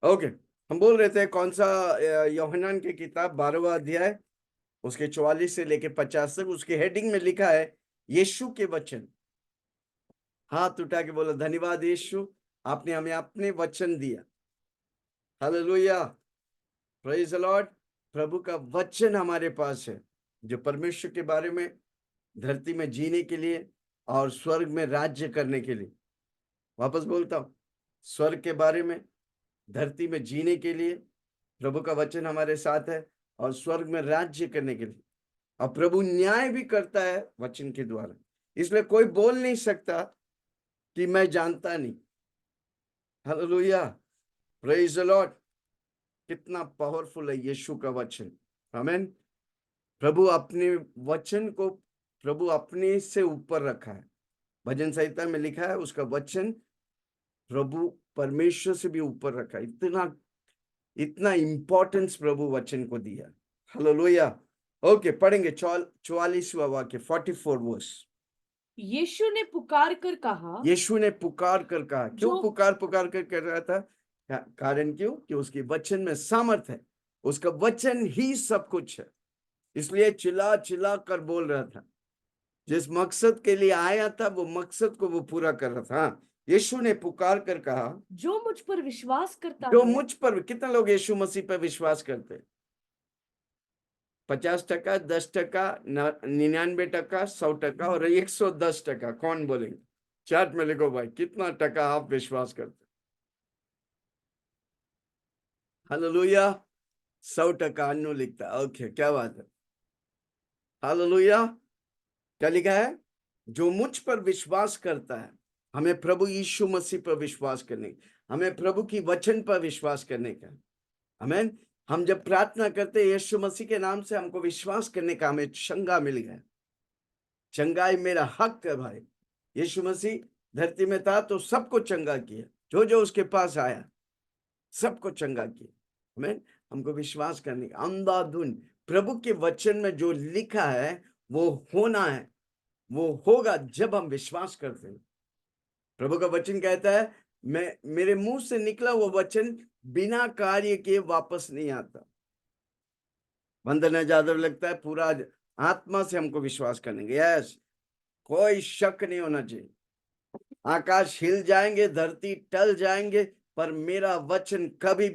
Okay, हम बोल रहे थे कौन सा? यूहन्ना की किताब 12वां अध्याय, उसके 44 से लेके 50 तक। उसके हेडिंग में लिखा है यीशु के वचन। हाथ उठा के बोलो, धन्यवाद यीशु, आपने हमें अपने वचन दिया। Hallelujah, praise the lord. प्रभु का वचन हमारे पास है, जो परमेश्वर के बारे में, धरती में जीने के लिए और स्वर्ग में राज्य करने के लिए। वापस बोलता हूं, स्वर्ग के बारे में, धरती में जीने के लिए प्रभु का वचन हमारे साथ है, और स्वर्ग में राज्य करने के लिए। और प्रभु न्याय भी करता है वचन के द्वारा। इसलिए कोई बोल नहीं सकता कि मैं जानता नहीं। Hallelujah, praise the Lord. कितना पावरफुल है यीशु का वचन। आमीन। प्रभु अपने वचन को, प्रभु अपने से ऊपर रखा है। भजन संहिता में लिखा है उसका वचन प्रभु परमेश्वर से भी ऊपर रखा है। इतना इतना इंपॉर्टेंस प्रभु वचन को दिया। हालेलुया। ओके, पढ़ेंगे 44वां वाक्य, 44 वर्स। यीशु ने पुकार कर कहा, यीशु ने पुकार कर कहा। क्यों जो पुकार कर कर रहा था? कारण क्यों? कि उसके वचन में सामर्थ है। उसका वचन ही सब कुछ है। इसलिए चिल्ला चिल्ला कर बोल रहा था। जिस मकसद के लिए आया था वो मकसद को वो पूरा कर रहा था। यीशु ने पुकार कर कहा, जो मुझ पर विश्वास करता जो है, मुझ पर। कितने लोग यीशु मसीह पर विश्वास करते हैं? 50%, 10%, 99%, 100% और 110%। कौन बोलेंगे? चैट में लिखो भाई, कितना टका आप विश्वास करते? हालेलुया। 100% अन्नू लिखता है। ओके, क्या बात है। हालेलुया। क्या लिखा है? जो मुझ पर विश्वास करता है। हमें प्रभु यीशु मसीह पर विश्वास करने, हमें प्रभु की वचन पर विश्वास करने का। आमीन। हम जब प्रार्थना करते हैं यीशु मसीह के नाम से, हमको विश्वास करने का हमें चंगा मिल गया। चंगाई मेरा हक है भाई। यीशु मसीह धरती में था तो सबको चंगा किया, जो जो उसके पास आया सबको चंगा किया। आमीन। हमको विश्वास करने का। अंधाधुन प्रभु के वचन में जो लिखा है वो होना है, वो होगा जब हम विश्वास करते हैं। प्रभु का वचन कहता है, मैं, मेरे मुंह से निकला वो वचन बिना कार्य के वापस नहीं आता। वंदना जादव लगता है पूरा आत्मा से हमको विश्वास करने का। यस, कोई शक नहीं होना चाहिए। आकाश हिल जाएंगे, धरती टल जाएंगे, पर मेरा वचन कभी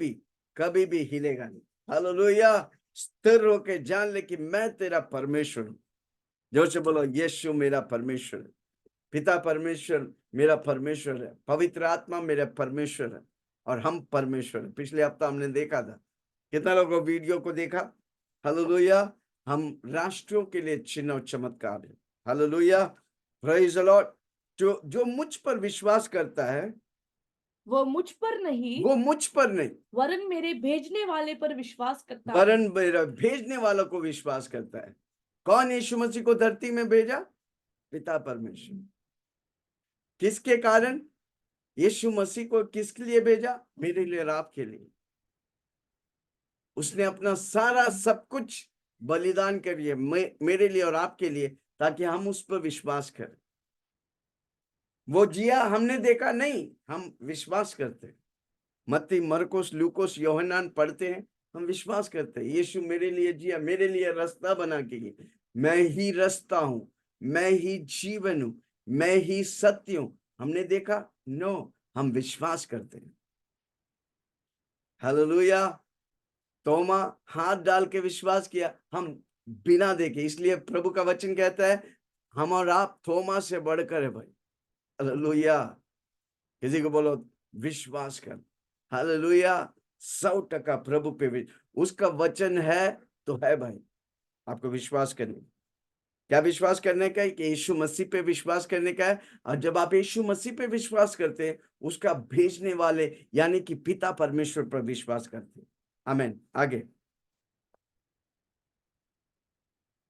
भी हिलेगा नहीं। हालेलुया। स्थिर होके जान ले कि मैं तेरा परमेश्वर हूं। जोर से बोलो, यीशु मेरा परमेश्वर है। पिता परमेश्वर मेरा परमेश्वर है, पवित्र आत्मा मेरा परमेश्वर है, और हम परमेश्वर है। पिछले हफ्ता हमने देखा था, कितना लोगों वीडियो को देखा? हालेलुया। हम राष्ट्रों के लिए चिन्ह और चमत्कार है। Hallelujah, praise the Lord. जो जो मुझ पर विश्वास करता है, वो मुझ पर नहीं, वो मुझ पर नहीं, वरन मेरे भेजने वाले पर विश्वास करता है। वरन मेरा भेजने वालों को विश्वास करता है। कौन यीशु मसीह को धरती में भेजा? पिता परमेश्वर। किसके कारण? यीशु मसीह को किसके लिए भेजा? मेरे लिए और आपके लिए। उसने अपना सारा सब कुछ बलिदान कर दिया मेरे लिए और आपके लिए, ताकि हम उस पर विश्वास करें। वो जिया हमने देखा नहीं, हम विश्वास करते हैं। मत्ती, मरकुस, लूकोस, योहन्नान पढ़ते हैं, हम विश्वास करते हैं यीशु मेरे लिए जिया, मेरे लिए रास्ता बना के गया। मैं ही रास्ता हूं, मैं ही जीवन हूं, मैं ही सत्य हूं। हमने देखा? नो, हम विश्वास करते हैं। हालेलुया। तोमा हाथ डाल के विश्वास किया, हम बिना देखे। इसलिए प्रभु का वचन कहता है, हम और आप थोमा से बढ़कर है भाई। हालेलुया। किसी को बोलो विश्वास कर। हालेलुया। 100% प्रभु पे उसका वचन है तो है भाई। आपको विश्वास करने, क्या विश्वास करने का है? कि यीशु मसीह पे विश्वास करने का है। और जब आप यीशु मसीह पे विश्वास करते हैं, उसका भेजने वाले यानी कि पिता परमेश्वर पर विश्वास करते हैं। आमीन। आगे।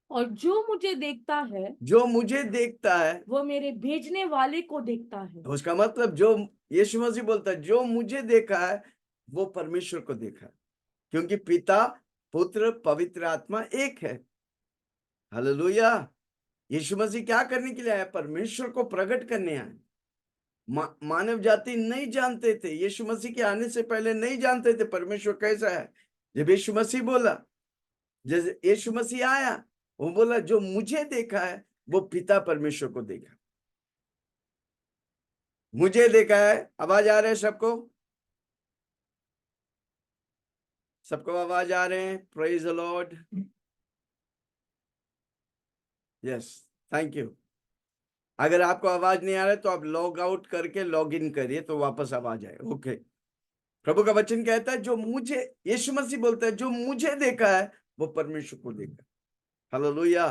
और जो मुझे देखता है, जो मुझे देखता है, वो मेरे भेजने वाले को देखता है। तो उसका मतलब जो यीशु मसीह बोलता है, जो मुझे देखा है वो परमेश्वर को देखा है। क्योंकि पिता, पुत्र, पवित्र आत्मा एक है। हालेलुया। यीशु मसीह क्या करने के लिए आया? परमेश्वर को प्रकट करने आए। मानव जाति नहीं जानते थे, यीशु मसीह के आने से पहले नहीं जानते थे परमेश्वर कैसा है। जब यीशु मसीह बोला, जैसे यीशु मसीह आया, वो बोला जो मुझे देखा है वो पिता परमेश्वर को देखा। मुझे देखा है। आवाज आ रहे हैं सबको? सबको आवाज आ रहे हैं? Praise the Lord. Yes, thank you. अगर आपको आवाज नहीं आ रहा है तो आप लॉग आउट करके लॉग इन करिए तो वापस आवाज आए। ओके। प्रभु का वचन कहता है जो मुझे, यीशु मसीह बोलता है जो मुझे देखा है वो परमेश्वर को देखा। हालेलुया।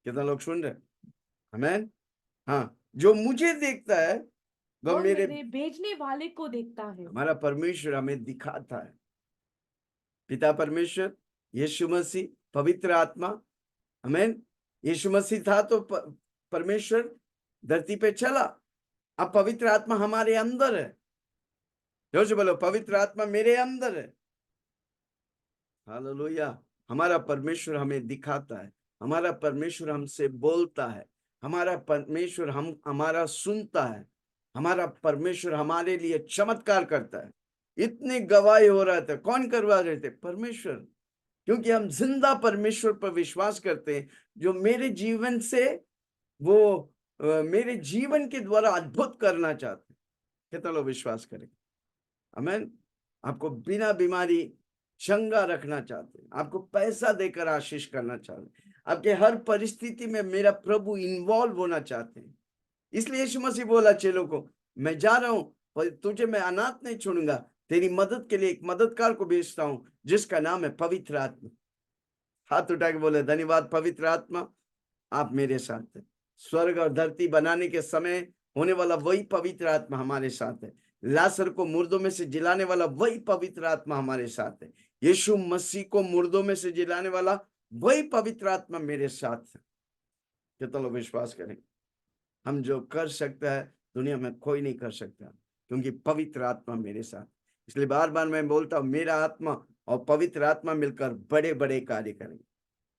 कितना लोग सुन रहे? आमीन। हाँ, जो मुझे देखता है वो और मेरे मेरे भेजने वाले को देखता है। हमारा परमेश्वर हमें दिखाता है। पिता परमेश्वर, यीशु मसीह, पवित्र आत्मा। आमीन। यीशु मसीह था तो परमेश्वर धरती पे चला। अब पवित्र आत्मा हमारे अंदर है। जोर से बोलो, पवित्र आत्मा मेरे अंदर है। हालेलुया। हमारा परमेश्वर हमें दिखाता है, हमारा परमेश्वर हमसे बोलता है, हमारा परमेश्वर हमारा सुनता है, हमारा परमेश्वर हमारे लिए चमत्कार करता है। इतनी गवाही हो रहा था। कौन करवा रहे थे? परमेश्वर। क्योंकि हम जिंदा परमेश्वर पर विश्वास करते हैं जो मेरे जीवन से वो मेरे जीवन के द्वारा अद्भुत करना चाहते हैं। कितना लोग विश्वास करें? आमीन। आपको बिना बीमारी चंगा रखना चाहते हैं, आपको पैसा देकर आशीष करना चाहते हैं, आपके हर परिस्थिति में मेरा प्रभु इन्वॉल्व होना चाहते हैं। इसलिए यीशु मसीह बोला चेलों को, मैं जा रहा हूं पर तुझे मैं अनाथ नहीं छोड़ूंगा, तेरी मदद के लिए एक मददगार को भेजता हूं जिसका नाम है पवित्र आत्मा। हाथ उठा के बोले, धन्यवाद पवित्र आत्मा, आप मेरे साथ हैं। स्वर्ग और धरती बनाने के समय होने वाला वही पवित्र आत्मा हमारे साथ है। लाजर को मुर्दों में से जिलाने वाला वही पवित्र आत्मा हमारे साथ है। यीशु मसीह को मुर्दों में से जिलाने वाला वही पवित्र आत्मा मेरे साथ है। कितना लोग विश्वास करें? हम जो कर सकता है दुनिया में कोई नहीं कर सकता, क्योंकि पवित्र आत्मा मेरे साथ। इसलिए बार बार मैं बोलता हूं, मेरा आत्मा और पवित्र आत्मा मिलकर बड़े बड़े कार्य करेंगे।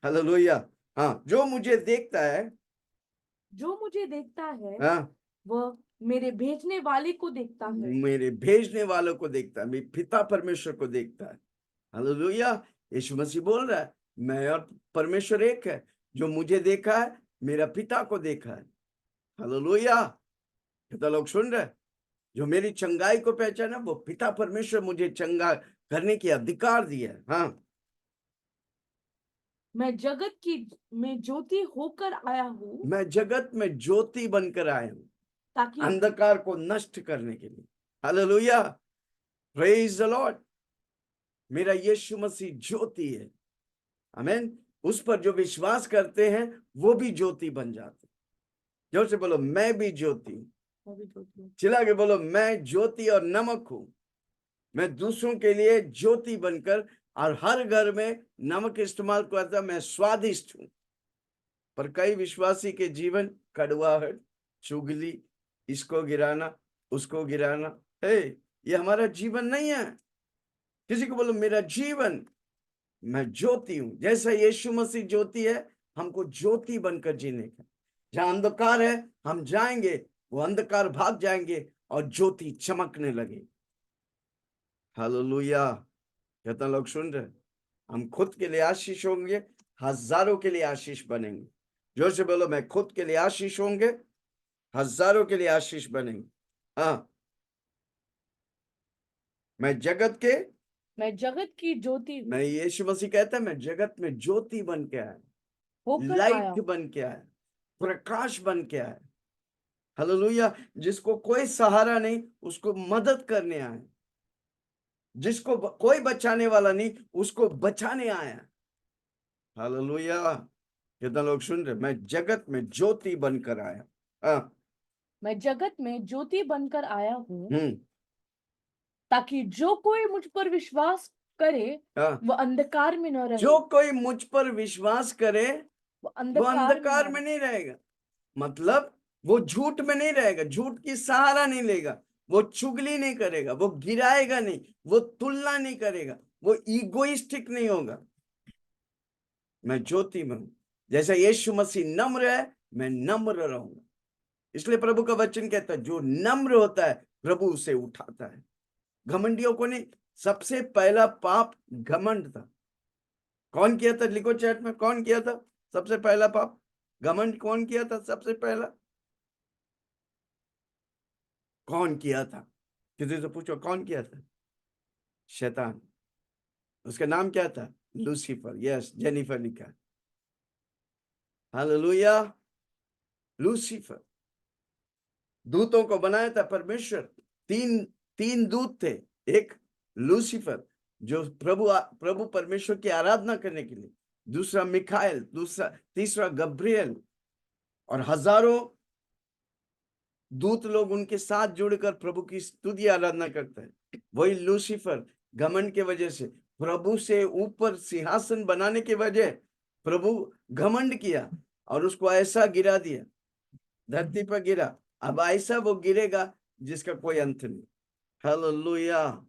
हालेलुया। हाँ, जो मुझे देखता है, जो मुझे देखता है हाँ, वह मेरे भेजने वाले को देखता है। मेरे भेजने वालों को देखता है, मेरे पिता परमेश्वर को देखता है। हालेलुया। यीशु मसीह बोल रहा है मैं और परमेश्वर एक है। जो मुझे देखा है मेरा पिता को देखा है। हालेलुया। कितना लोग सुन रहे? जो मेरी चंगाई को पहचाना वो पिता परमेश्वर मुझे चंगा करने की अधिकार दिया है। हाँ, मैं जगत की में ज्योति होकर आया हूँ मैं जगत में ज्योति बनकर आया हूं ताकि अंधकार को नष्ट करने के लिए। हालेलुया। Praise the Lord. मेरा यीशु मसीह ज्योति है। आमीन। उस पर जो विश्वास करते हैं वो भी ज्योति बन जाते। जोर से बोलो, मैं भी ज्योति हूं। चिल्ला के बोलो, मैं ज्योति और नमक हूं। मैं दूसरों के लिए ज्योति बनकर और हर घर में नमक इस्तेमाल करता, मैं स्वादिष्ट हूं। पर कई विश्वासी के जीवन कड़वाहट, चुगली, इसको गिराना, उसको गिराना, ये हमारा जीवन नहीं है। किसी को बोलो मेरा जीवन, मैं ज्योति हूं। जैसा यीशु मसीह ज्योति है, हमको ज्योति बनकर जीने का। जहां अंधकार है हम जाएंगे, वो अंधकार भाग जाएंगे और ज्योति चमकने लगे। हालेलुया। कितना लोग सुन रहे? हम खुद के लिए आशीष होंगे, हजारों के लिए आशीष बनेंगे। जोर से बोलो, मैं खुद के लिए आशीष होंगे, हजारों के लिए आशीष बनेंगे। हाँ, मैं जगत की ज्योति मैं यीशु मसीह कहता है मैं जगत में ज्योति बन के आया, होकर आया लाइट बन के आया, प्रकाश बन के आया। हालेलुया। जिसको कोई सहारा नहीं उसको मदद करने आया, जिसको कोई बचाने वाला नहीं उसको बचाने आया। हालेलुया। कितना लोग सुन रहे? मैं जगत में ज्योति बनकर आया। हाँ, मैं जगत में ज्योति बनकर आया हूँ हम्म, ताकि जो कोई मुझ पर विश्वास करे हाँ, वह अंधकार में न रहे। जो कोई मुझ पर विश्वास करे वो वो अंधकार अंधकार में नहीं रहेगा। मतलब वो झूठ में नहीं रहेगा, झूठ की सहारा नहीं लेगा, वो चुगली नहीं करेगा, वो गिराएगा नहीं, वो तुलना नहीं करेगा, वो ईगोइस्टिक नहीं होगा। मैं ज्योति में हूं। जैसा यीशु मसीह नम्र है, मैं नम्र रहूंगा। इसलिए प्रभु का वचन कहता है जो नम्र होता है प्रभु उसे उठाता है। घमंडियों को नहीं, सबसे पहला पाप घमंड था। कौन किया था? लिखो चैट में, कौन किया था सबसे पहला पाप? घमंड कौन किया था सबसे पहला? कौन किया था? किसी से पूछो कौन किया था? शैतान। उसका नाम क्या था? लूसीफर। यस, जेनिफर लिखा। हालेलुया। लूसीफर। दूतों को बनाया था परमेश्वर। तीन दूत थे। एक लूसीफर जो प्रभु परमेश्वर की आराधना करने के लिए, दूसरा मिखाएल, तीसरा गब्रियल, और हजारों दूत लोग उनके साथ जुड़कर प्रभु की स्तुति आराधना करते हैं। वही लूसीफर घमंड के वजह से, प्रभु से ऊपर सिंहासन बनाने के वजह प्रभु घमंड किया और उसको ऐसा गिरा दिया, धरती पर गिरा। अब ऐसा वो गिरेगा जिसका कोई अंत नहीं। हालेलुया।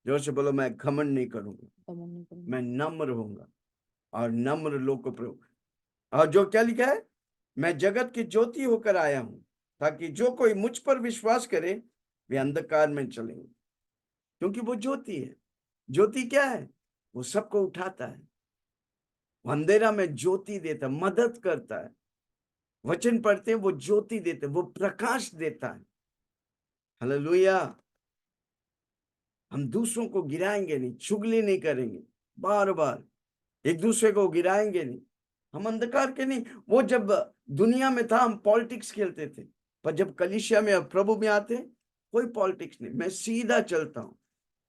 जोर से बोलो, मैं घमंड नहीं करूंगा, मैं नम्र होऊंगा और नम्र लोग को प्रभु। और जो क्या लिखा है, मैं जगत की ज्योति होकर आया हूं ताकि जो कोई मुझ पर विश्वास करे वे अंधकार में चलेंगे। क्योंकि वो ज्योति है। ज्योति क्या है? वो सबको उठाता है, वो अंधेरा में ज्योति देता, मदद करता है। वचन पढ़ते हैं, वो ज्योति देते, वो प्रकाश देता है। हालेलुया। हम दूसरों को गिराएंगे नहीं, चुगली नहीं करेंगे, बार बार एक दूसरे को गिराएंगे नहीं। हम अंधकार के नहीं। वो जब दुनिया में था हम पॉलिटिक्स खेलते थे, पर जब कलीसिया में और प्रभु में आते कोई पॉलिटिक्स नहीं। मैं सीधा चलता हूं,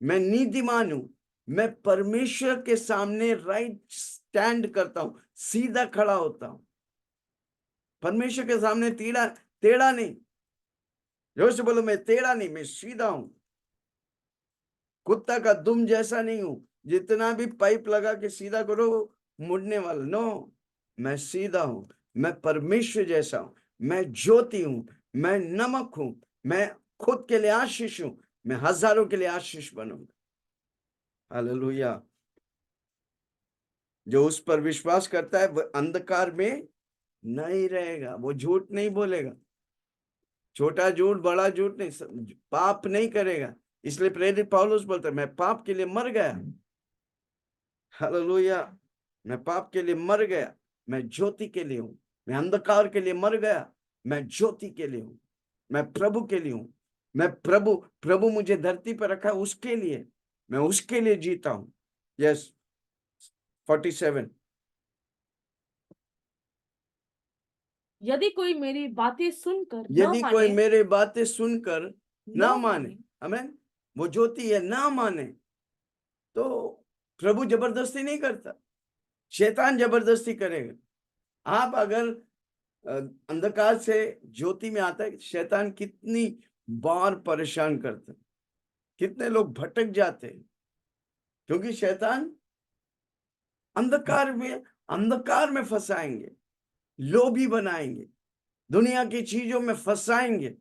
मैं नीतिमान हूं, मैं परमेश्वर के सामने राइट स्टैंड करता हूं, सीधा खड़ा होता हूं। परमेश्वर के सामने टेढ़ा नहीं। जोर से बोलो, मैं टेढ़ा नहीं, मैं सीधा हूं। कुत्ता का दुम जैसा नहीं हूं, जितना भी पाइप लगा के सीधा करो मुड़ने वाला। नो, मैं सीधा हूं, मैं परमेश्वर जैसा हूं, मैं ज्योति हूं, मैं नमक हूं, मैं खुद के लिए आशीष हूं, मैं हजारों के लिए आशीष बनूंगा। हालेलुया। जो उस पर विश्वास करता है वह अंधकार में नहीं रहेगा, वो झूठ नहीं बोलेगा, छोटा झूठ बड़ा झूठ नहीं, पाप नहीं करेगा। इसलिए प्रेरित पौलुस बोलता है, मैं पाप के लिए मर गया। हालेलुया। मैं पाप के लिए मर गया, मैं ज्योति के लिए हूं। मैं अंधकार के लिए मर गया, मैं ज्योति के लिए हूं। मैं प्रभु के लिए हूं। मैं प्रभु मुझे धरती पर रखा उसके लिए, मैं उसके लिए जीता हूं। यस, 47। यदि कोई मेरी बातें सुनकर न यदि कोई माने, मेरे बातें सुनकर ना न माने, आमीन, वो ज्योति है, ना माने, तो प्रभु जबरदस्ती नहीं करता, शैतान जबरदस्ती करेगा। आप अगर अंधकार से ज्योति में आता है, शैतान कितनी बार परेशान करता है, कितने लोग भटक जाते हैं, क्योंकि शैतान अंधकार में फंसाएंगे, लोभी बनाएंगे, दुनिया की चीजों में फंसाएंगे।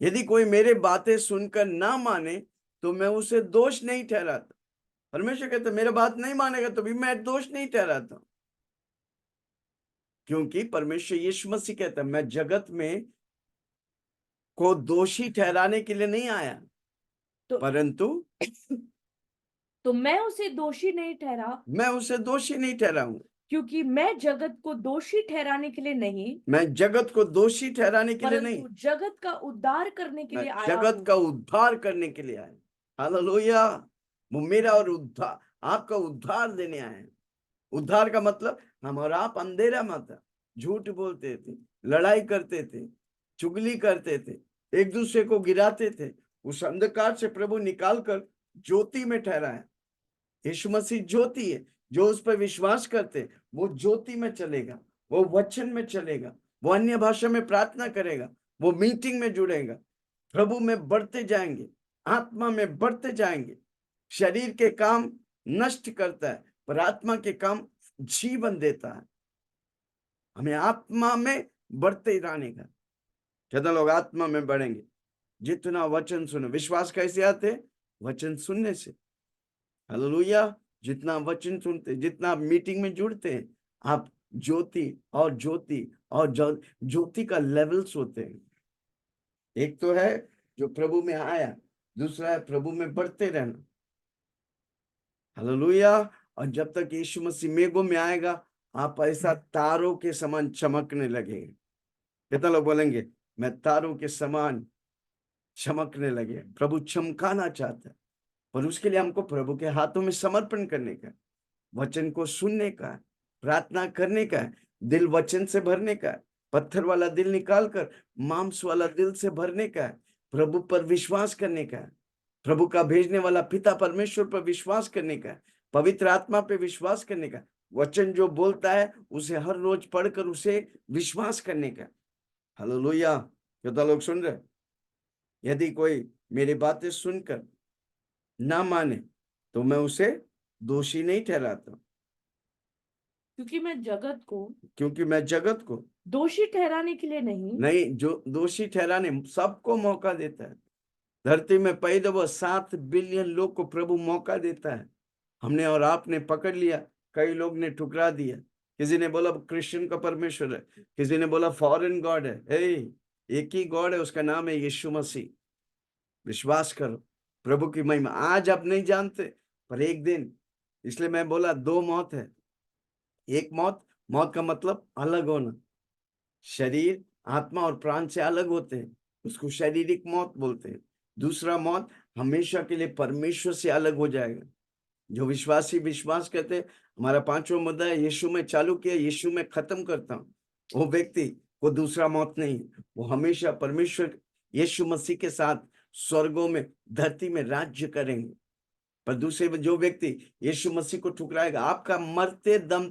यदि कोई मेरे बातें सुनकर ना माने तो मैं उसे दोष नहीं ठहराता। परमेश्वर कहते मेरा बात नहीं मानेगा तो भी मैं दोष नहीं ठहराता, क्योंकि परमेश्वर यीशु मसीह कहता है मैं जगत में को दोषी ठहराने के लिए नहीं आया, तो परंतु तो मैं उसे दोषी नहीं ठहरा, मैं उसे दोषी नहीं ठहराऊंगा। क्योंकि मैं जगत को दोषी ठहराने के लिए नहीं, मैं जगत को दोषी ठहराने के लिए नहीं, परंतु जगत का उद्धार करने के मैं लिए आया जगत हूं। का उद्धार करने के लिए आया। हालेलुया। वो मेरा और उद्धार, आपका उद्धार देने आए हैं। उद्धार का मतलब हम और आप अंधेरा में था, झूठ बोलते थे, लड़ाई करते थे, चुगली करते थे, एक दूसरे को गिराते थे, उस अंधकार से प्रभु निकालकर ज्योति में ठहराया। यीशु मसीह ज्योति है। जो उस पर विश्वास करते वो ज्योति में चलेगा, वो वचन में चलेगा, वो अन्य भाषा में प्रार्थना करेगा, वो मीटिंग में जुड़ेगा, प्रभु में बढ़ते जाएंगे, आत्मा में बढ़ते जाएंगे। शरीर के काम नष्ट करता है पर आत्मा के काम जीवन देता है। हमें आत्मा में बढ़ते रहने का। कितने लोग आत्मा में बढ़ेंगे? जितना वचन सुनो। विश्वास कैसे आते? वचन सुनने से। हालेलुया। जितना वचन सुनते, जितना आप मीटिंग में जुड़ते हैं, आप ज्योति और ज्योति और ज्योति का लेवल्स होते हैं। एक तो है जो प्रभु में आया, दूसरा है प्रभु में बढ़ते रहना। हालेलुया। और जब तक यीशु मसीह मेघों में आएगा, आप ऐसा तारों के समान चमकने लगेंगे। कितना लोग बोलेंगे मैं तारों के समान चमकने लगे? प्रभु चमकाना चाहता है, पर उसके लिए हमको प्रभु के हाथों में समर्पण करने का, वचन को सुनने का, प्रार्थना करने का, दिल वचन से भरने का, पत्थर वाला दिल निकालकर मांस वाला दिल से भरने का, प्रभु पर विश्वास करने का, प्रभु का भेजने वाला पिता परमेश्वर पर विश्वास करने का, पवित्र आत्मा पे विश्वास करने का, वचन जो बोलता है उसे हर रोज पढ़कर उसे विश्वास करने का। हालेलुया। कितना लोग सुन रहे? यदि कोई मेरी बातें सुनकर ना माने तो मैं उसे दोषी नहीं ठहराता, क्योंकि मैं जगत को दोषी ठहराने के लिए नहीं, जो दोषी ठहराने सबको मौका देता है। धरती में पैदा हुआ 7 बिलियन लोग को प्रभु मौका देता है। हमने और आपने पकड़ लिया, कई लोग ने ठुकरा दिया। किसी ने बोला क्रिश्चियन का परमेश्वर है, किसी ने बोला फॉरेन गॉड है। एक ही गॉड है, उसका नाम है यीशु मसीह। विश्वास करो, प्रभु की महिमा। आज आप नहीं जानते, पर एक दिन, इसलिए मैं बोला 2 मौत है। एक मौत का मतलब अलग होना, शरीर आत्मा और प्राण से अलग होते हैं, उसको शारीरिक मौत बोलते हैं। दूसरा मौत हमेशा के लिए परमेश्वर से अलग हो जाएगा। जो विश्वासी विश्वास करते हैं, हमारा 5वां मुद्दा है यीशु में चालू किया, यीशु में खत्म करता हूं। वो व्यक्ति को दूसरा मौत नहीं, वो हमेशा परमेश्वर यीशु मसीह के साथ स्वर्गों में धरती में राज्य करेंगे। पर दूसरे जो व्यक्ति यीशु मसीह को ठुकराएगा, आपका मरते दम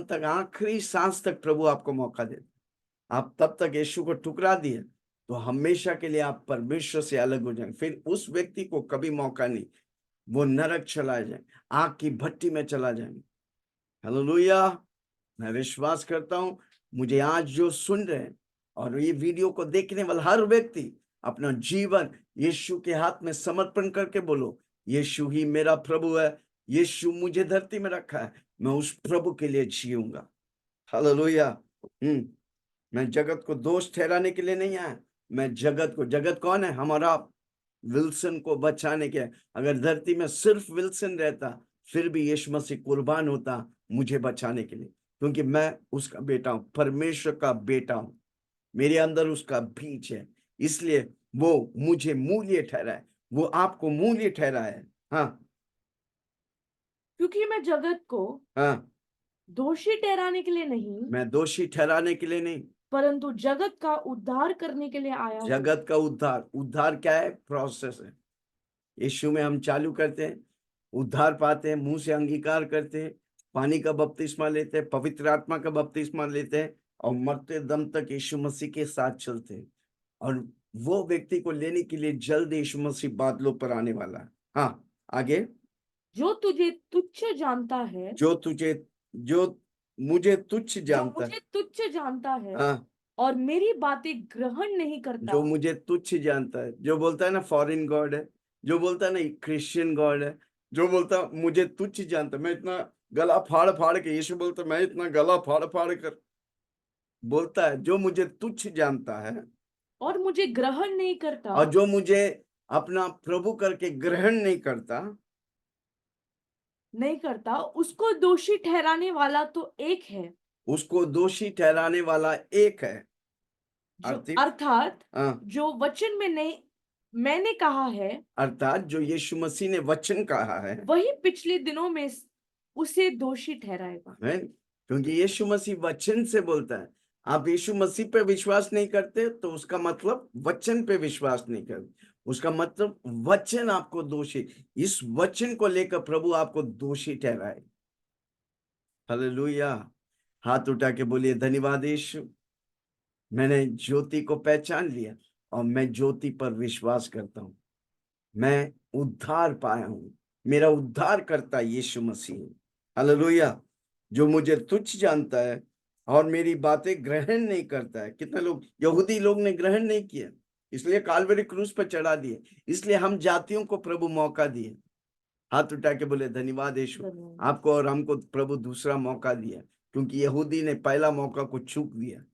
तक आखिरी सांस तक प्रभु आपको मौका देता। आप तब तक यीशु को ठुकरा दिए तो हमेशा के लिए आप परमेश्वर से अलग हो जाएंगे। फिर उस व्यक्ति को कभी मौका नहीं, वो नरक चला जाए, आग की भट्टी में चला जाएंगे। हालेलुया। मैं विश्वास करता हूं मुझे आज जो सुन रहे हैं और ये वीडियो को देखने वाला हर व्यक्ति अपना जीवन यीशु के हाथ में समर्पण करके बोलो, यीशु ही मेरा प्रभु है, यीशु मुझे धरती में रखा है, मैं उस प्रभु के लिए जीऊंगा। हालेलुया। मैं जगत को दोष ठहराने के लिए नहीं आया, मैं जगत कौन है? हमारा विल्सन को बचाने के। अगर धरती में सिर्फ विल्सन रहता, फिर भी यीशु मसीह कुर्बान होता मुझे बचाने के लिए, क्योंकि मैं उसका बेटा हूं, परमेश्वर का बेटा हूं, मेरे अंदर उसका बीज है, इसलिए वो मुझे मूल्य ठहरा है, वो आपको मूल्य ठहरा है। हाँ, क्योंकि मैं जगत को हाँ, दोषी ठहराने के लिए नहीं, मैं दोषी ठहराने के लिए नहीं, परंतु जगत का उद्धार करने के लिए आया हूं। जगत का उद्धार क्या है? प्रोसेस है। यीशु में हम चालू करते हैं, उद्धार पाते हैं, मुंह से अंगीकार करते हैं, पानी का बपतिस्मा लेते हैं, पवित्र आत्मा का बपतिस्मा लेते हैं और मरते दम तक यीशु मसीह के साथ चलते हैं। और वो व्यक्ति को लेने के लिए जल्द यीशु मसीह बादलों पर आने वाला है। हाँ, आगे। जो तुझे तुच्छ जानता है, जो मुझे तुच्छ जानता है। हाँ, और मेरी बातें ग्रहण नहीं करता, जो मुझे तुच्छ जानता है, जो बोलता है ना फॉरेन गॉड है, जो बोलता है ना क्रिश्चियन गॉड है, जो बोलता है मुझे तुच्छ जानता है, मैं इतना गला फाड़ फाड़ के, यीशु बोलता मैं इतना गला फाड़ फाड़ कर बोलता है, जो मुझे तुच्छ जानता है और मुझे ग्रहण और जो मुझे अपना प्रभु करके ग्रहण नहीं करता, उसको दोषी ठहराने वाला तो एक है, उसको दोषी ठहराने वाला एक है। अर्थात हाँ, जो वचन में नहीं मैंने कहा है, अर्थात जो यीशु मसीह ने वचन कहा है, वही पिछले दिनों में उसे दोषी ठहराएगा। है, क्योंकि यीशु मसीह वचन से बोलता है। आप यीशु मसीह पे विश्वास नहीं करते तो उसका मतलब वचन पे विश्वास नहीं करते, उसका मतलब वचन आपको दोषी, इस वचन को लेकर प्रभु आपको दोषी ठहराए। हालेलुया। हाथ उठा के बोलिए धन्यवाद यीशु, मैंने ज्योति को पहचान लिया और मैं ज्योति पर विश्वास करता हूं, मैं उद्धार पाया हूं, मेरा उद्धार करता यीशु मसीह। हालेलुया। जो मुझे तुच्छ जानता है और मेरी बातें ग्रहण नहीं करता है। कितने लोग, यहूदी लोग ने ग्रहण नहीं किया, इसलिए काल्वरी क्रूस पर चढ़ा दिए, इसलिए हम जातियों को प्रभु मौका दिए। हाथ उठा के बोले धन्यवाद यीशु, धन्यवाद। आपको और हमको प्रभु दूसरा मौका दिया, क्योंकि यहूदी ने पहला मौका को चूक दिया।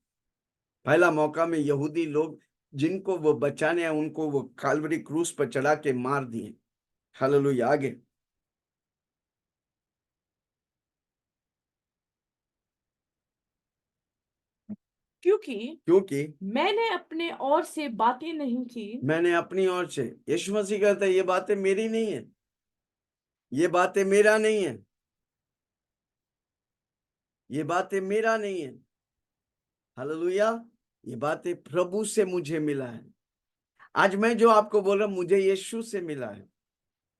पहला मौका में यहूदी लोग जिनको वो बचाने हैं उनको वो काल्वरी क्रूस पर चढ़ा के मार दिए। हालेलुया। आगे क्योंकि मैंने अपने ओर से बातें नहीं की, मैंने अपनी ओर से, यीशु मसीह कहता है ये बातें मेरी नहीं है, ये बातें मेरा नहीं है, ये बातें मेरा नहीं है। हालेलुया। ये बातें प्रभु से मुझे मिला है। आज मैं जो आपको बोल रहा हूं मुझे यीशु से मिला है,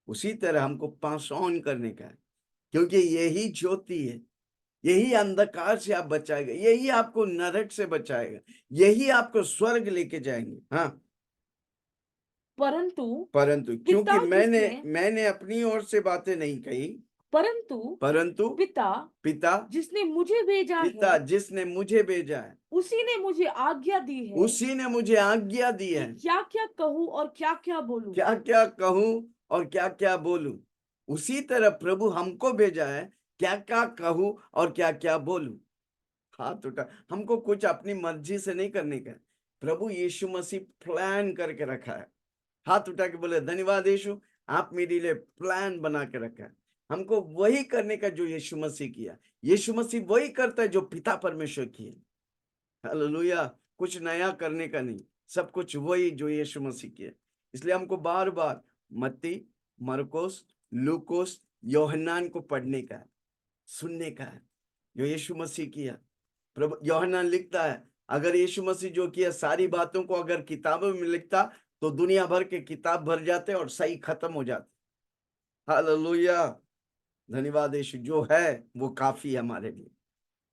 उसी तरह हमको पास ऑन करने का है, क्योंकि यही ज्योति है, यही अंधकार से आप बचाएगा, यही आपको नरक से बचाएगा, यही आपको स्वर्ग लेके जाएंगे। हाँ, परंतु क्योंकि जिसने मैंने अपनी ओर से बातें नहीं कही, परंतु पिता जिसने मुझे भेजा पिता है, जिसने मुझे भेजा है, उसी ने मुझे आज्ञा दी है उसी ने मुझे आज्ञा दी कि है क्या क्या कहूँ और क्या क्या बोलूं। क्या क्या कहूं और क्या क्या बोलूं। उसी तरह प्रभु हमको भेजा है, क्या क्या कहूं और क्या क्या बोलूं। हाथ उठा, हमको कुछ अपनी मर्जी से नहीं करने का, प्रभु यीशु मसीह प्लान करके रखा है। हाथ उठा के बोले धन्यवाद यीशु, आप मेरे लिए प्लान बना के रखा है, हमको वही करने का जो यीशु मसीह किया। यीशु मसीह वही करता है जो पिता परमेश्वर किए। हालेलुया। कुछ नया करने का नहीं, सब कुछ वही जो यीशु मसीह किए। इसलिए हमको बार बार मत्ती, मरकोस, लूकोस, योहन्नान को पढ़ने का है, सुनने का है, जो यीशु मसीह किया। प्रभु योहन्नान लिखता है अगर यीशु मसीह जो किया सारी बातों को अगर किताबों में लिखता तो दुनिया भर के किताब भर जाते और सही खत्म हो जाते। हालेलुया। धन्यवाद यीशु, जो है वो काफी है हमारे लिए,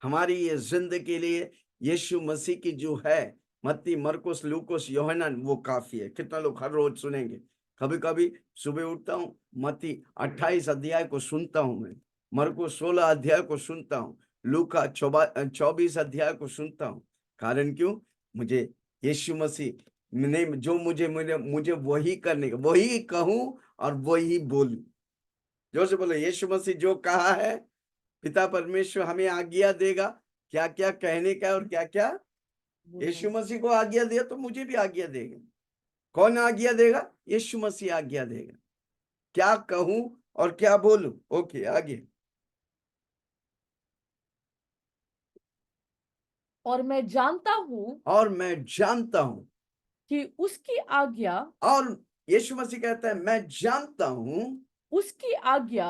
हमारी ये जिंदगी के लिए यीशु मसीह की जो है मत्ती, मरकुस, लूकोस, योहन्नान वो काफी है। कितना लोग हर रोज सुनेंगे? कभी कभी सुबह उठता हूँ, मत्ती 28 अध्याय को सुनता हूँ मैं, मरकुस 16 अध्याय को सुनता हूँ, लूका 24 अध्याय को सुनता हूँ। कारण क्यों? मुझे यीशु मसीह ने जो मुझे वही करने का, वही कहूं और वही बोलूं। जो से बोले यीशु मसीह जो कहा है, पिता परमेश्वर हमें आज्ञा देगा क्या क्या कहने का और क्या क्या। यीशु मसीह को आज्ञा दिया तो मुझे भी आज्ञा देगा। कौन आज्ञा देगा? यीशु मसीह आज्ञा देगा, क्या कहूं और क्या बोलूं। ओके, आगे। और मैं जानता हूं कि उसकी आज्ञा, और यीशु मसीह कहता है मैं जानता हूं उसकी आज्ञा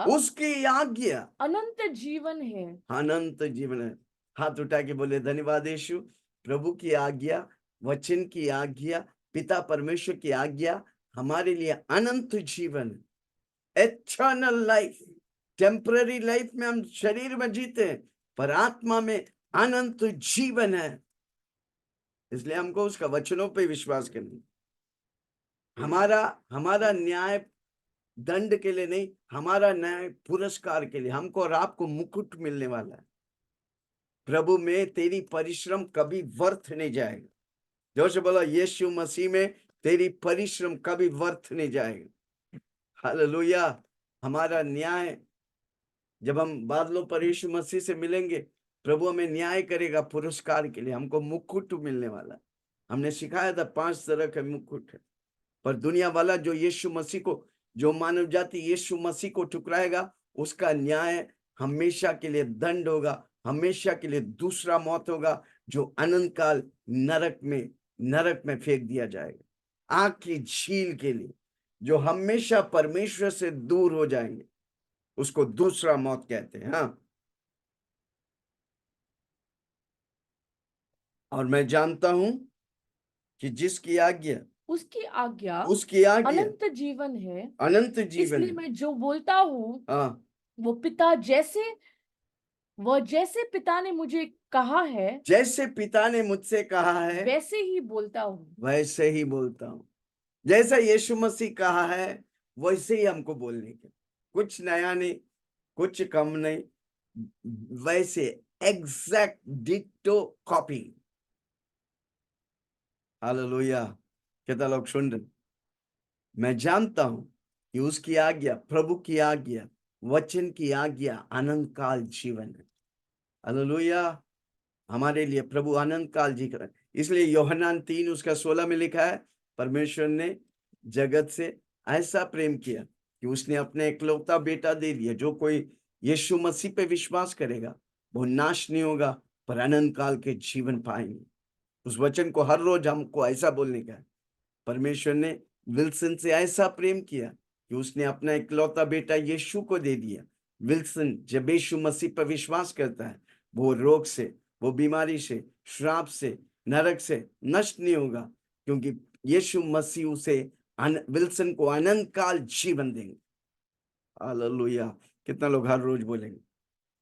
अनंत जीवन है। अनंत जीवन है। हाथ उठा के बोले धन्यवाद यीशु, प्रभु की आज्ञा, वचन की आज्ञा, पिता परमेश्वर की आज्ञा हमारे लिए अनंत जीवन, एटर्नल लाइफ। टेम्पररी लाइफ में हम शरीर में जीते हैं, पर आत्मा में अनंत जीवन है। इसलिए हमको उसका वचनों पे विश्वास करना। हमारा न्याय दंड के लिए नहीं, हमारा न्याय पुरस्कार के लिए। हमको और आपको मुकुट मिलने वाला है। प्रभु में तेरी परिश्रम कभी व्यर्थ नहीं जाएगा। जो से बोला यीशु मसीह में तेरी परिश्रम कभी व्यर्थ नहीं जाएगा। हालेलुया। हमारा न्याय, जब हम बादलों पर यीशु मसीह से मिलेंगे, प्रभु हमें न्याय करेगा पुरस्कार के लिए, हमको मुकुट मिलने वाला। हमने सिखाया था 5 तरह के मुकुट है, पर दुनिया वाला जो यीशु मसीह को, जो मानव जाति यीशु मसीह को ठुकराएगा, उसका न्याय हमेशा के लिए दंड होगा, हमेशा के लिए दूसरा मौत होगा, जो अनंत काल नरक में फेंक दिया जाएगा। आग की झील के लिए, जो हमेशा परमेश्वर से दूर हो जाएंगे, उसको दूसरा मौत कहते हैं। हाँ, और मैं जानता हूं कि जिसकी आज्ञा, उसकी आज्ञा अनंत जीवन है। अनंत जीवन इसलिए है। मैं जो बोलता हूँ हाँ, वो जैसे पिता ने मुझे कहा है, जैसे पिता ने मुझसे कहा है वैसे ही बोलता हूँ। वैसे ही बोलता हूं। जैसा यीशु मसीह कहा है वैसे ही हमको बोलने के, कुछ नया नहीं, कुछ कम नहीं, वैसे एग्जैक्ट डिटो कॉपी। हालेलुया। कितना लोग सुन रहे? मैं जानता हूं कि उसकी आज्ञा, प्रभु की आज्ञा, वचन की आज्ञा अनंत काल जीवन है। हालेलुया। हमारे लिए प्रभु अनंत काल जी कर, इसलिए यूहन्ना 3 उसका 16 में लिखा है, परमेश्वर ने जगत से ऐसा प्रेम किया कि उसने अपने इकलौता बेटा दे दिया, जो कोई यीशु मसीह पे विश्वास करेगा वो नाश नहीं होगा पर अनंत काल के जीवन पाएंगे। उस वचन को हर रोज हमको ऐसा बोलने का है। परमेश्वर ने विल्सन से ऐसा प्रेम किया कि उसने अपना इकलौता बेटा यीशु को दे दिया। विल्सन जब यीशु मसीह पर विश्वास करता है वो रोग से, वो बीमारी से, श्राप से, नरक से नष्ट नहीं होगा, क्योंकि यीशु मसीह उसे विल्सन को अनंत काल जीवन देंगे। हालेलुया। कितना लोग हर रोज बोलेंगे?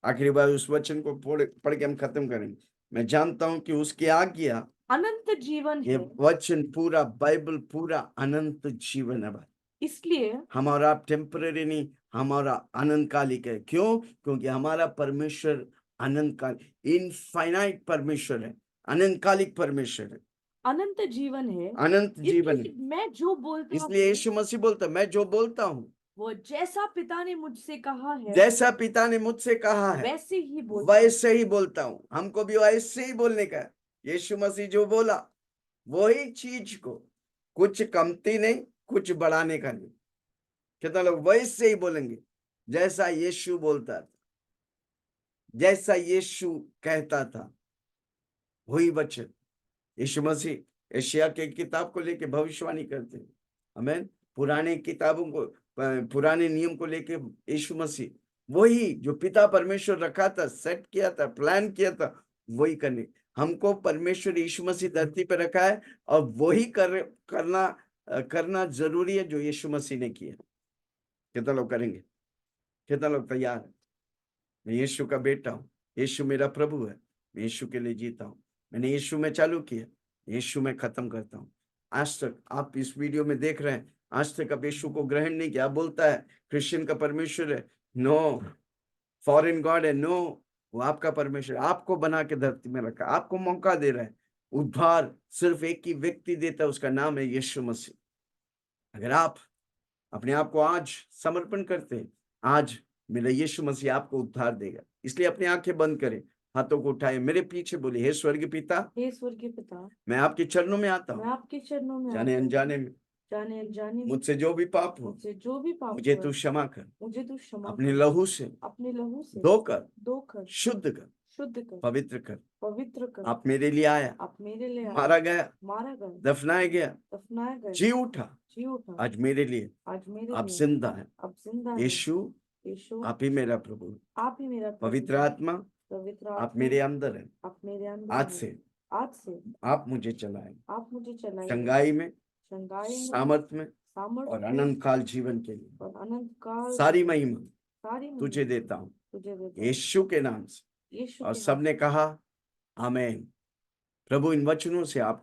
आखिरी बार उस वचन को पढ़ के हम खत्म करेंगे। मैं जानता हूं कि उसकी आज्ञा, अनंत जीवन ये है, वचन पूरा, बाइबल पूरा अनंत जीवन है भाई। इसलिए हमारा टेम्पररी नहीं, हमारा अनंतकालिक है। क्यों? क्योंकि हमारा परमेश्वर अनंतकाल, इनफाइनाइट परमेश्वर है, अनंतकालिक परमेश्वर है, अनंत जीवन है। अनंत जीवन है। इसलिए मैं जो बोलता इसलिए हूँ यीशु मसीह बोलता, मैं जो बोलता हूँ वो जैसा पिता ने मुझसे कहा है जैसा पिता ने मुझसे कहा है वैसे ही बोलता हूँ। वैसे ही बोलता हूँ। हमको भी वैसे ही बोलने का है। यीशु मसीह जो बोला वही चीज को, कुछ कमती नहीं, कुछ बढ़ाने का नहीं। कितना लोग वैसे ही बोलेंगे जैसा यीशु बोलता था, जैसा यीशु कहता था, वही वचन। यीशु मसीह एशिया के किताब को लेके भविष्यवाणी करते हैं। आमीन। पुराने किताबों को, पुराने नियम को लेके यीशु मसीह वही जो पिता परमेश्वर रखा था, सेट किया था, प्लान किया था, वही करने। हमको परमेश्वर यीशु मसीह धरती पर रखा है और वही करना जरूरी है जो यीशु मसीह ने किया। कितना लोग करेंगे? कितना लोग तैयार है? मैं यीशु का बेटा हूँ, यीशु मेरा प्रभु है, मैं यीशु के लिए जीता हूँ। मैंने यीशु में चालू किया, यीशु में खत्म करता हूँ। आज तक आप इस वीडियो में देख रहे हैं, आज तक आप यीशु को ग्रहण नहीं किया। बोलता है क्रिश्चियन का परमेश्वर है, नो, फॉरेन गॉड है, नो। वो आपका परमेश्वर, आपको बना के धरती में रखा, आपको मौका दे रहा है। उद्धार सिर्फ एक ही व्यक्ति देता है, उसका नाम है यीशु मसीह। अगर आप अपने आप को आज समर्पण करते हैं, आज मेरा यीशु मसीह आपको उद्धार देगा। इसलिए अपनी आंखें बंद करें, हाथों को उठाए, मेरे पीछे बोले, हे स्वर्गीय पिता, हे स्वर्गीय पिता, मैं आपके चरणों में आता मैं हूँ। आपके चरणों में जाने आता हूँ। अनजाने में जाने अनजाने में मुझसे जो भी पाप हो, मुझसे जो भी पाप मुझे हुआ तू है, क्षमा कर, मुझे तू क्षमा अपने कर। लहू से अपने लहू से धोकर शुद्ध कर, शुद्ध कर, पवित्र कर। पवित्र कर। आप मेरे लिए आया, आप मेरे लिए आए, मारा गया, मारा गया, दफनाया गया, दफनाए गए, जी उठा, जी उठा, आज मेरे लिए आज मेरे आप लिए जिंदा है। अब जिंदा है। यीशु, यीशु, आप ही मेरा प्रभु, आप ही मेरा प्रभु। पवित्र आत्मा, पवित्र आप आत्मा, मेरे अंदर है। आप मेरे अंदर आज है। से आज से आप मुझे चलाएं, आप मुझे चलाइए, चंगाई में, चंगाई में, सामर्थ में सामर्थ और में अनंत काल जीवन के लिए और अनंत काल सारी जीवन, महिमा सारी तुझे महिमा देता हूँ, तुझे देता हूँ। यीशु के नाम से। यीशु और के नाम सबने कहा आमीन। प्रभु इन वचनों से आपको